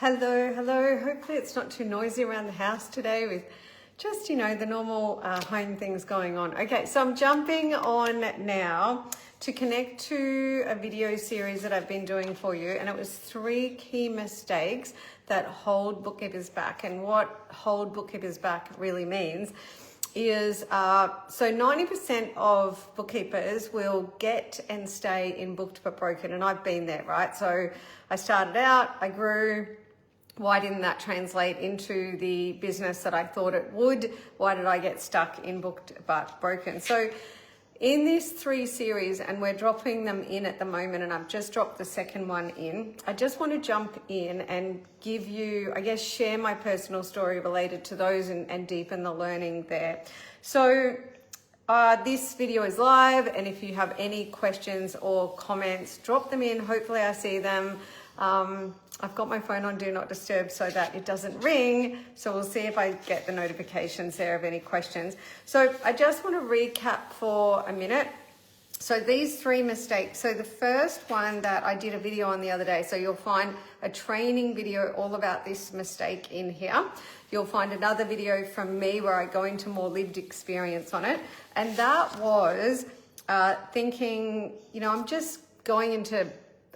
Hello. Hopefully it's not too noisy around the house today with just, the normal home things going on. Okay, so I'm jumping on now to connect to a video series that I've been doing for you, and it was 3 key mistakes that hold bookkeepers back. And what hold bookkeepers back really means is, so 90% of bookkeepers will get and stay in booked but broken, and I've been there, right? So I started out, I grew. Why didn't that translate into the business that I thought it would? Why did I get stuck in booked but broken? So in this 3 series, and we're dropping them in at the moment, and I've just dropped the second one in, I just want to jump in and give you, share my personal story related to those and deepen the learning there. So this video is live, and if you have any questions or comments, drop them in. Hopefully I see them. I've got my phone on Do Not Disturb so that it doesn't ring. So we'll see if I get the notifications there of any questions. So I just want to recap for a minute. So these 3 mistakes. So the first one that I did a video on the other day, so you'll find a training video all about this mistake in here. You'll find another video from me where I go into more lived experience on it. And that was thinking,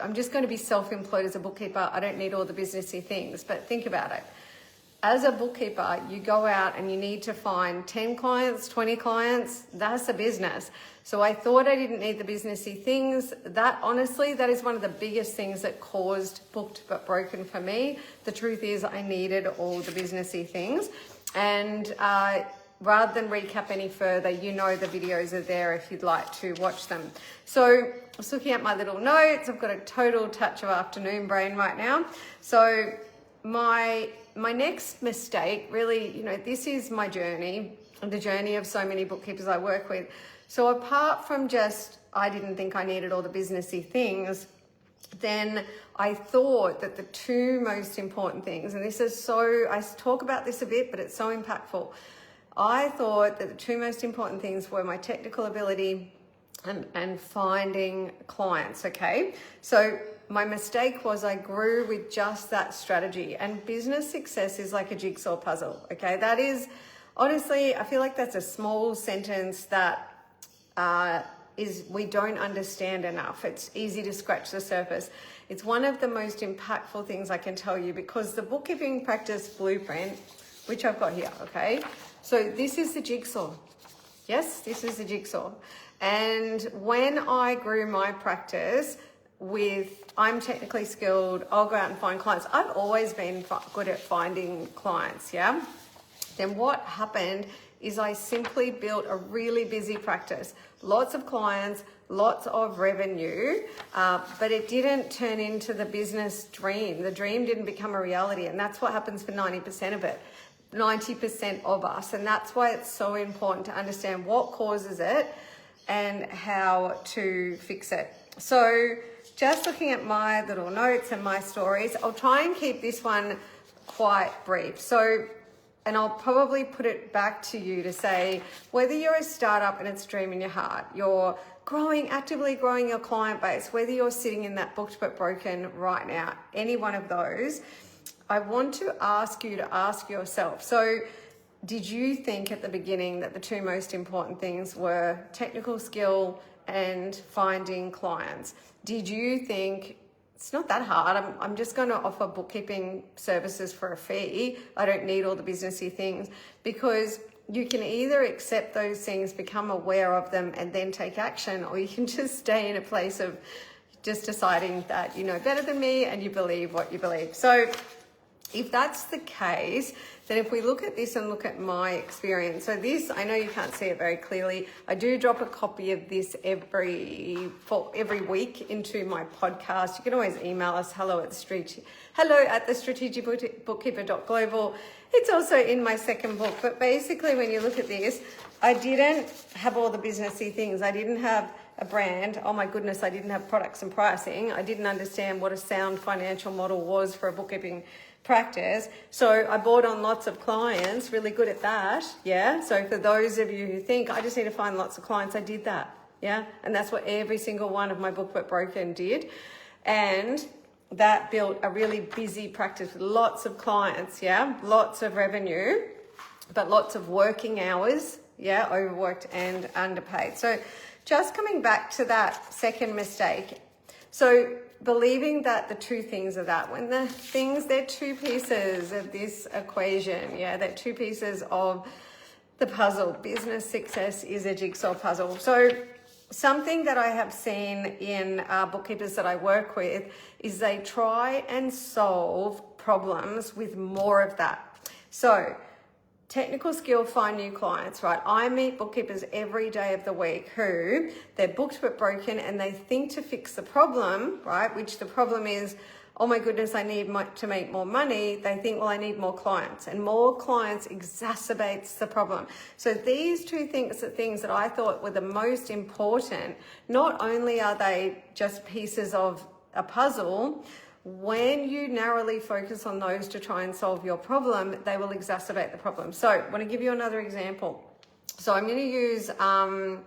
I'm just going to be self-employed as a bookkeeper. I don't need all the businessy things. But think about it. As a bookkeeper, you go out and you need to find 10 clients, 20 clients. That's a business. So I thought I didn't need the businessy things. That is one of the biggest things that caused booked but broken for me. The truth is I needed all the businessy things. And rather than recap any further, the videos are there if you'd like to watch them. So I was looking at my little notes. I've got a total touch of afternoon brain right now. So my next mistake, really, this is my journey, the journey of so many bookkeepers I work with. So apart from just, I didn't think I needed all the businessy things, then I thought that the 2 most important things, and I talk about this a bit, but it's so impactful. I thought that the 2 most important things were my technical ability and finding clients, okay? So my mistake was I grew with just that strategy, and business success is like a jigsaw puzzle, okay? That is, honestly, I feel like that's a small sentence that we don't understand enough. It's easy to scratch the surface. It's one of the most impactful things I can tell you, because the bookkeeping practice blueprint, which I've got here, okay? So this is the jigsaw. Yes, this is the jigsaw. And when I grew my practice I'm technically skilled, I'll go out and find clients. I've always been good at finding clients, yeah? Then what happened is I simply built a really busy practice. Lots of clients, lots of revenue, but it didn't turn into the business dream. The dream didn't become a reality, and that's what happens for 90% of it. 90% of us, and that's why it's so important to understand what causes it and how to fix it. So just looking at my little notes and my stories, I'll try and keep this one quite brief. So, and I'll probably put it back to you to say, whether you're a startup and it's a dream in your heart, you're actively growing your client base, whether you're sitting in that booked but broken right now, any one of those, I want to ask you to ask yourself, so did you think at the beginning that the 2 most important things were technical skill and finding clients? Did you think it's not that hard? I'm just going to offer bookkeeping services for a fee. I don't need all the businessy things. Because you can either accept those things, become aware of them, and then take action, or you can just stay in a place of just deciding that you know better than me and you believe what you believe. So if that's the case, then if we look at this and look at my experience, so this, I know you can't see it very clearly. I do drop a copy of this every week into my podcast. You can always email us, hello at the strategicbookkeeper.global. It's also in my second book. But basically, when you look at this, I didn't have all the businessy things. I didn't have a brand. Oh my goodness, I didn't have products and pricing. I didn't understand what a sound financial model was for a bookkeeping practice. So I brought on lots of clients, really good at that. Yeah. So for those of you who think I just need to find lots of clients, I did that. Yeah. And that's what every single one of my Booked but Broken did. And that built a really busy practice with lots of clients, yeah, lots of revenue, but lots of working hours, yeah, overworked and underpaid. So just coming back to that second mistake. So believing that the two things are that, when the things, they're two pieces of this equation, yeah, they're two pieces of the puzzle. Business success is a jigsaw puzzle. So something that I have seen in bookkeepers that I work with is they try and solve problems with more of that. So technical skill, find new clients, right? I meet bookkeepers every day of the week who they're booked but broken, and they think to fix the problem, right? Which the problem is, oh my goodness, I need to make more money. They think, well, I need more clients, and more clients exacerbates the problem. So these two things are things that I thought were the most important. Not only are they just pieces of a puzzle, when you narrowly focus on those to try and solve your problem, they will exacerbate the problem. So I want to give you another example. So I'm going to use, I'll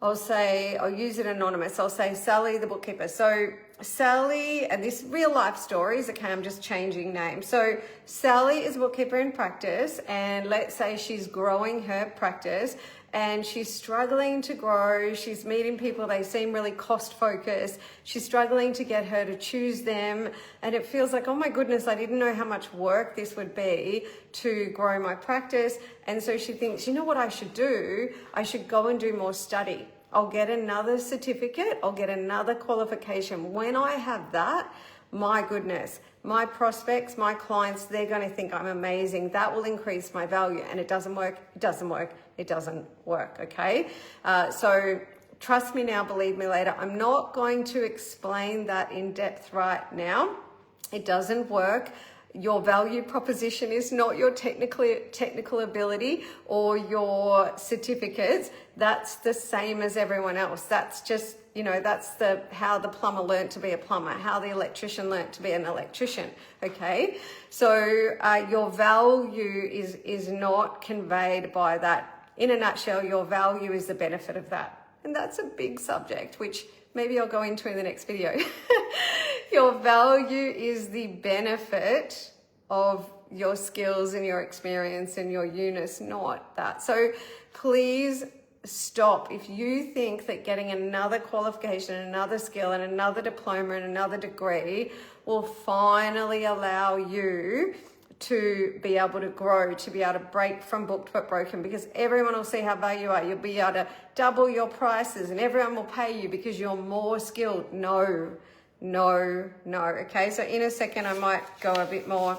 use it anonymous. I'll say Sally, the bookkeeper. So Sally, and this real life stories, okay, I'm just changing names. So Sally is a bookkeeper in practice, and let's say she's growing her practice and she's struggling to grow. She's meeting people, they seem really cost focused. She's struggling to get her to choose them. And it feels like, oh my goodness, I didn't know how much work this would be to grow my practice. And so she thinks, you know what I should do? I should go and do more study. I'll get another certificate. I'll get another qualification. When I have that, my goodness, my prospects, my clients, they're going to think I'm amazing. That will increase my value. And it doesn't work. It doesn't work. It doesn't work. Okay. So trust me now, believe me later. I'm not going to explain that in depth right now. It doesn't work. Your value proposition is not your technical ability or your certificates. That's the same as everyone else. That's just, that's how the plumber learned to be a plumber, how the electrician learned to be an electrician. Okay. So your value is not conveyed by that. In a nutshell, your value is the benefit of that. And that's a big subject, which maybe I'll go into in the next video. Your value is the benefit of your skills and your experience and your units, not that. So please stop. If you think that getting another qualification, another skill, and another diploma and another degree will finally allow you to be able to grow, to be able to break from booked but broken, because everyone will see how valuable you are. You'll be able to double your prices and everyone will pay you because you're more skilled. No. Okay, so in a second I might go a bit more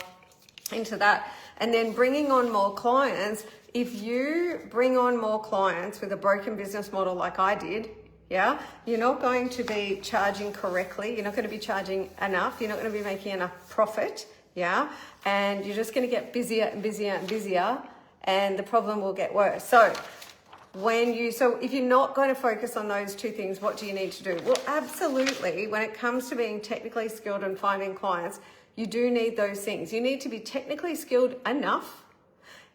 into that. And then bringing on more clients. If you bring on more clients with a broken business model like I did, yeah, you're not going to be charging correctly. You're not going to be charging enough. You're not going to be making enough profit. Yeah, and you're just going to get busier and busier and busier, and the problem will get worse. So if you're not going to focus on those two things, what do you need to do? Well, absolutely, when it comes to being technically skilled and finding clients, you do need those things. You need to be technically skilled enough,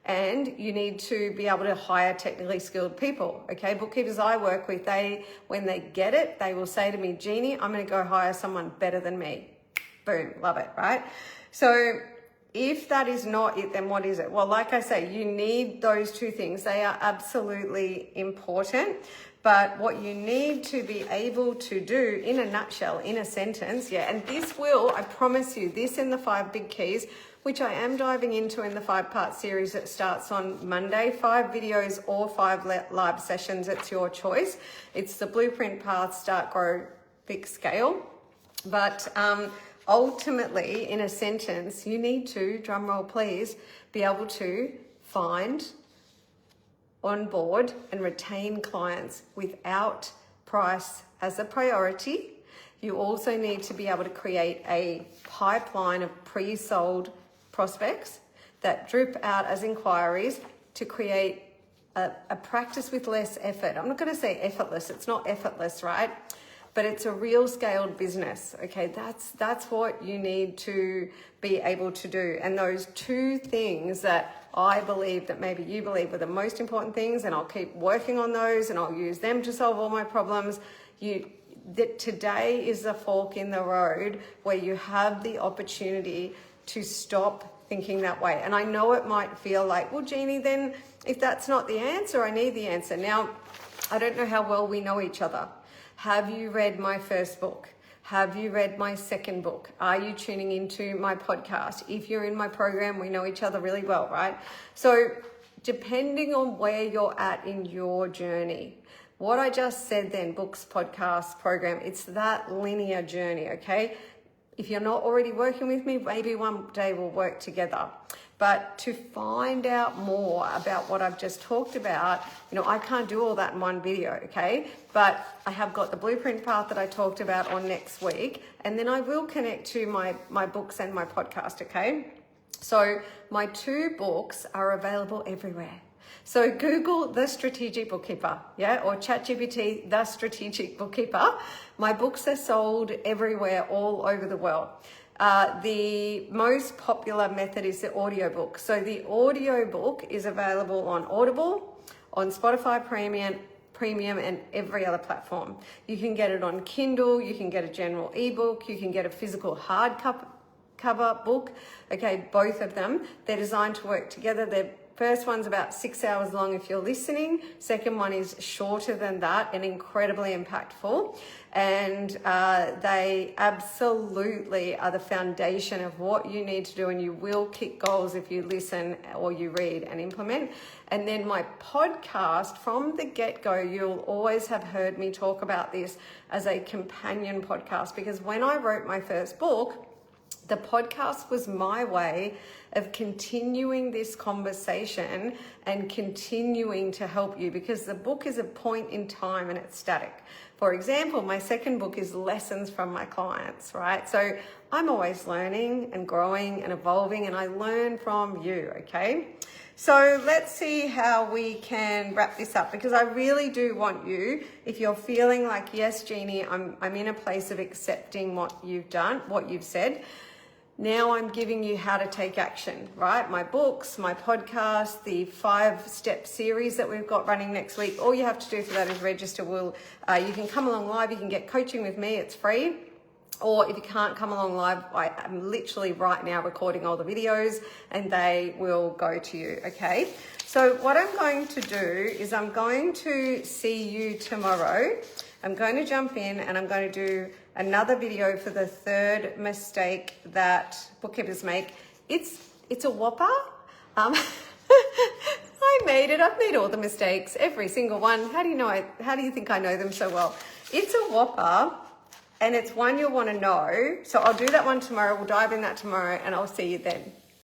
and you need to be able to hire technically skilled people. Okay, bookkeepers I work with, when they get it, they will say to me, Jeannie, I'm going to go hire someone better than me. Boom, love it, right? So if that is not it, then what is it? Well, like I say, you need those two things. They are absolutely important. But what you need to be able to do in a nutshell, in a sentence, yeah, and this will, I promise you, this in the 5 big keys, which I am diving into in the 5-part series that starts on Monday, 5 videos or 5 live sessions, it's your choice. It's the blueprint path, start, grow, big scale. But ultimately, in a sentence, you need to, drum roll please, be able to find, onboard and retain clients without price as a priority. You also need to be able to create a pipeline of pre-sold prospects that drip out as inquiries to create a practice with less effort. I'm not going to say effortless. It's not effortless, right? But it's a real scaled business. Okay, that's what you need to be able to do. And those two things that I believe that maybe you believe are the most important things, and I'll keep working on those and I'll use them to solve all my problems. that today is the fork in the road where you have the opportunity to stop thinking that way. And I know it might feel like, well, Jeannie, then if that's not the answer, I need the answer. Now, I don't know how well we know each other. Have you read my first book? Have you read my second book? Are you tuning into my podcast? If you're in my program, we know each other really well, right? So depending on where you're at in your journey, what I just said then, books, podcasts, program, it's that linear journey, okay? If you're not already working with me, maybe one day we'll work together. But to find out more about what I've just talked about, I can't do all that in one video, okay? But I have got the blueprint path that I talked about on next week, and then I will connect to my books and my podcast, okay? So my 2 books are available everywhere. So Google The Strategic Bookkeeper, or ChatGPT, The Strategic Bookkeeper. My books are sold everywhere, all over the world. The most popular method is the audiobook. So the audiobook is available on Audible, on Spotify Premium, and every other platform. You can get it on Kindle, you can get a general ebook, you can get a physical hardcover book. Okay, both of them. They're designed to work together. The first one's about 6 hours long if you're listening. Second one is shorter than that and incredibly impactful. And they absolutely are the foundation of what you need to do, and you will kick goals if you listen or you read and implement. And then my podcast, from the get-go, you'll always have heard me talk about this as a companion podcast, because when I wrote my first book, the podcast was my way of continuing this conversation and continuing to help you, because the book is a point in time and it's static. For example, my second book is lessons from my clients, right? So I'm always learning and growing and evolving, and I learn from you, okay? So let's see how we can wrap this up, because I really do want you, if you're feeling like, yes, Jeannie, I'm in a place of accepting what you've done, what you've said. Now I'm giving you how to take action, right? My books, my podcast, the 5-step series that we've got running next week. All you have to do for that is register. You can come along live. You can get coaching with me. It's free. Or if you can't come along live, I'm literally right now recording all the videos and they will go to you, okay? So what I'm going to do is I'm going to see you tomorrow. I'm going to jump in and I'm going to do another video for the 3rd mistake that bookkeepers make. It's a whopper. I made it. I've made all the mistakes, every single one. How do you know? How do you think I know them so well? It's a whopper, and it's one you'll want to know. So I'll do that one tomorrow. We'll dive in that tomorrow, and I'll see you then.